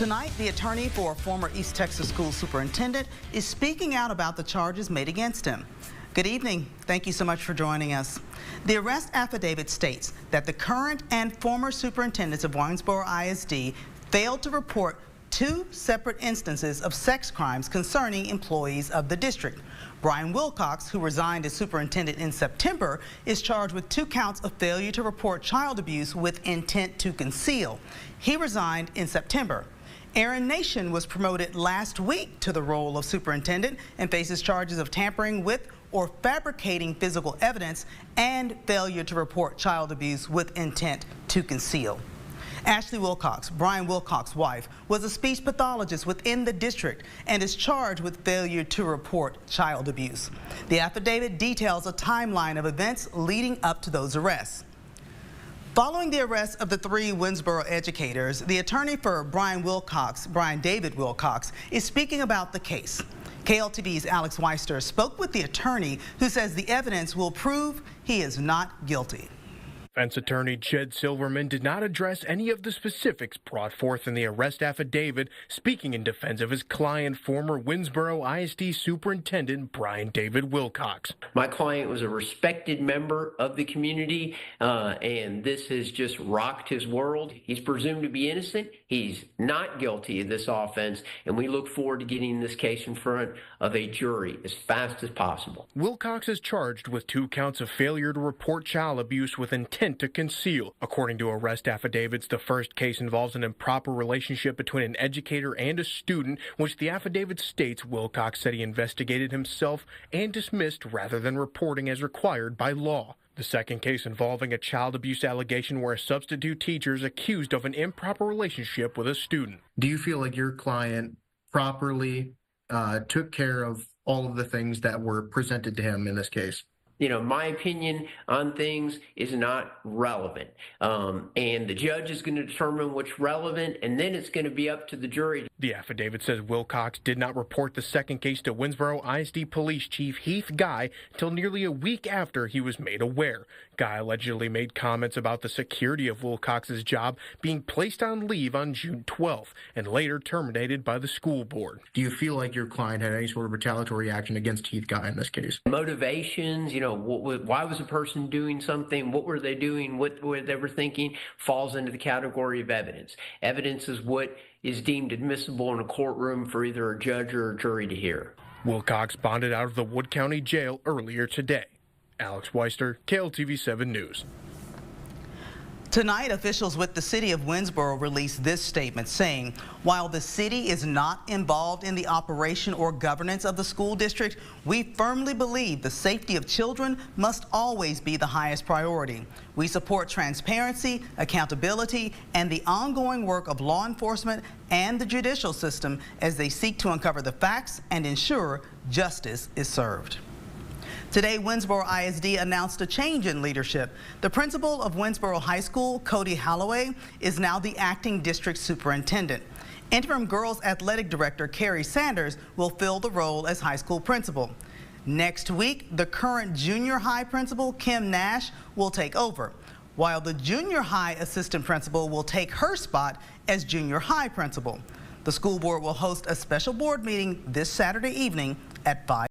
Tonight, the attorney for former East Texas School Superintendent is speaking out about the charges made against him. Good evening. Thank you so much for joining us. The arrest affidavit states that the current and former superintendents of Winnsboro ISD failed to report two separate instances of sex crimes concerning employees of the district. Brian Wilcox, who resigned as superintendent in September, is charged with 2 counts of failure to report child abuse with intent to conceal. He resigned in September. Aaron Nation was promoted last week to the role of superintendent and faces charges of tampering with or fabricating physical evidence and failure to report child abuse with intent to conceal. Ashley Wilcox, Brian Wilcox's wife, was a speech pathologist within the district and is charged with failure to report child abuse. The affidavit details a timeline of events leading up to those arrests. Following the arrest of the 3 Winnsboro educators, the attorney for Brian David Wilcox, is speaking about the case. KLTV's Alex Weister spoke with the attorney, who says the evidence will prove he is not guilty. Defense attorney Jed Silverman did not address any of the specifics brought forth in the arrest affidavit, speaking in defense of his client, former Winnsboro ISD Superintendent Brian David Wilcox. My client was a respected member of the community, and this has just rocked his world. He's presumed to be innocent. He's not guilty of this offense, and we look forward to getting this case in front of a jury as fast as possible. Wilcox is charged with 2 counts of failure to report child abuse with intent to conceal. According to arrest affidavits, the first case involves an improper relationship between an educator and a student, which the affidavit states Wilcox said he investigated himself and dismissed rather than reporting as required by law. The second case involving a child abuse allegation where a substitute teacher is accused of an improper relationship with a student. Do you feel like your client properly took care of all of the things that were presented to him in this case? You know, my opinion on things is not relevant. And the judge is going to determine what's relevant, and then it's going to be up to the jury. The affidavit says Wilcox did not report the second case to Winnsboro ISD Police Chief Heath Guy until nearly a week after he was made aware. Guy allegedly made comments about the security of Wilcox's job being placed on leave on June 12th and later terminated by the school board. Do you feel like your client had any sort of retaliatory action against Heath Guy in this case? Motivations, you know, why was a person doing something? What were they doing? What were they thinking? Falls into the category of evidence. Evidence is what is deemed admissible in a courtroom for either a judge or a jury to hear. Wilcox bonded out of the Wood County Jail earlier today. Alex Weister, KLTV 7 News. Tonight, officials with the City of Winnsboro released this statement saying, while the city is not involved in the operation or governance of the school district, we firmly believe the safety of children must always be the highest priority. We support transparency, accountability, and the ongoing work of law enforcement and the judicial system as they seek to uncover the facts and ensure justice is served. Today, Winnsboro ISD announced a change in leadership. The principal of Winnsboro High School, Cody Holloway, is now the acting district superintendent. Interim girls athletic director Carrie Sanders will fill the role as high school principal. Next week, the current junior high principal, Kim Nash, will take over, while the junior high assistant principal will take her spot as junior high principal. The school board will host a special board meeting this Saturday evening at 5.